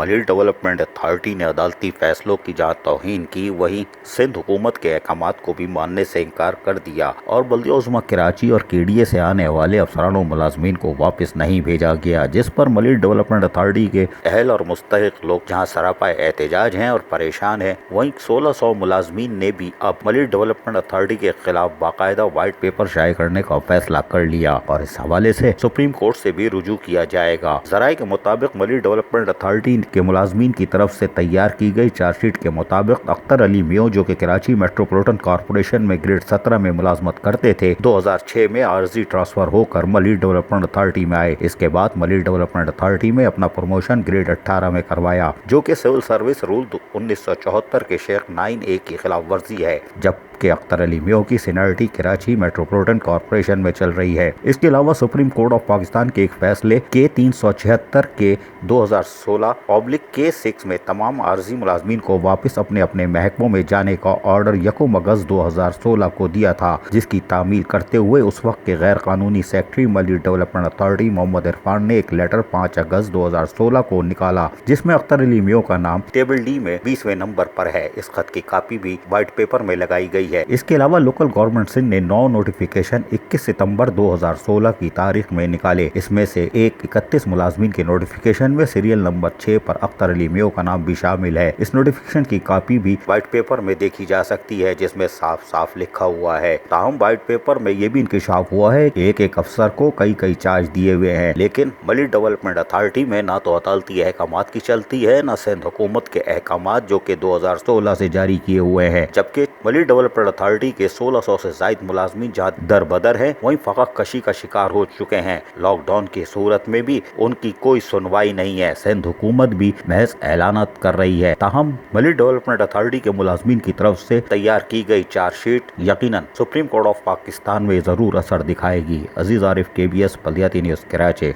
Malir development authority ने अदालती फैसलों की जहां तौहीन की, वहीं सिंध हुकूमत के अहकामात को भी मानने से इनकार कर दिया और बल्दिया उज़्मा कराची और केडीए से आने वाले अफसरान और मुलाजमीन को वापस नहीं भेजा गया, जिस पर मलिर डेवलपमेंट अथॉरिटी के अहल और मुस्तहिक लोग जहां सरापा एहतजाज हैं और परेशान हैं, वहीं 1600 मुलाजमीन ने भी अब मलिर डेवलपमेंट अथॉरिटी के खिलाफ बाकायदा व्हाइट पेपर शाये करने का फैसला कर लिया और इस हवाले से सुप्रीम कोर्ट से भी रुजू किया जाएगा। जराये के मुताबिक मलिर डेवलपमेंट अथॉरिटी के मुलाजमीन की तरफ से तैयार की गई चार्जशीट के मुताबिक अख्तर अली मियो, जो कि कराची मेट्रोपॉलिटन कॉर्पोरेशन में ग्रेड 17 में मुलाजमत करते थे, 2006 में आर्जी ट्रांसफर होकर मलिर डेवलपमेंट अथॉरिटी में आए। इसके बाद मलिर डेवलपमेंट अथॉरिटी में अपना प्रमोशन ग्रेड 18 में करवाया, जो कि सिविल सर्विस रूल 1974 के शेख 9A की खिलाफ वर्जी है, जबकि अख्तर अली मियो की सीनियरिटी कराची मेट्रोपॉलिटन कॉर्पोरेशन में चल रही है। इसके अलावा सुप्रीम कोर्ट ऑफ पाकिस्तान के एक फैसले के 376 के 2016/K6 में तमाम आर्जी मुलाजमीन को वापस अपने अपने महकमों में जाने का ऑर्डर 1 अगस्त 2016 को दिया था, जिसकी तामील करते हुए उस वक्त के गैर कानूनी secretary Malir development authority Mohammad Irfan ने एक लेटर 5 अगस्त 2016 को निकाला, जिसमें अख्तर अली मियो का नाम टेबल डी में 20वें नंबर पर है। इस खत की कॉपी भी व्हाइट पेपर में लगाई गई है। इसके अलावा लोकल गवर्नमेंट सिंध ने 9 नोटिफिकेशन 21 सितंबर 2016 की तारीख में निकाले। इसमें से 31 मुलाजमीन के नोटिफिकेशन में सीरियल नंबर 6 पर अख्तर अली मियो का नाम भी शामिल है। इस नोटिफिकेशन की कॉपी भी व्हाइट पेपर में देखी जा सकती है, जिसमें साफ साफ लिखा हुआ है। ताहम व्हाइट पेपर में ये भी इंकशाफ हुआ है कि एक अफसर को कई चार्ज दिए हुए हैं, लेकिन मलिर डेवलपमेंट अथॉरिटी में ना तो अदालती अहकामात की चलती है, न सिंध हुकूमत के अहकामात, जो कि 2016 से जारी किए हुए हैं। जबकि मलिर डेवलपमेंट अथॉरिटी के 1600 से ज्यादा मुलाजमीन जहाँ दर बदर है, वहीं फकत कशी का शिकार हो चुके हैं। लॉकडाउन की सूरत में भी उनकी कोई सुनवाई नहीं है। सिंध हुकूमत भी महज ऐलानात कर रही है। ताहम मलिर डेवलपमेंट अथॉरिटी के मुलाजमीन की तरफ से तैयार की गई चार्जशीट यकीनन सुप्रीम कोर्ट ऑफ पाकिस्तान में जरूर असर दिखाएगी। अजीज आरिफ, KBS बल्दियाती न्यूज़, कराची।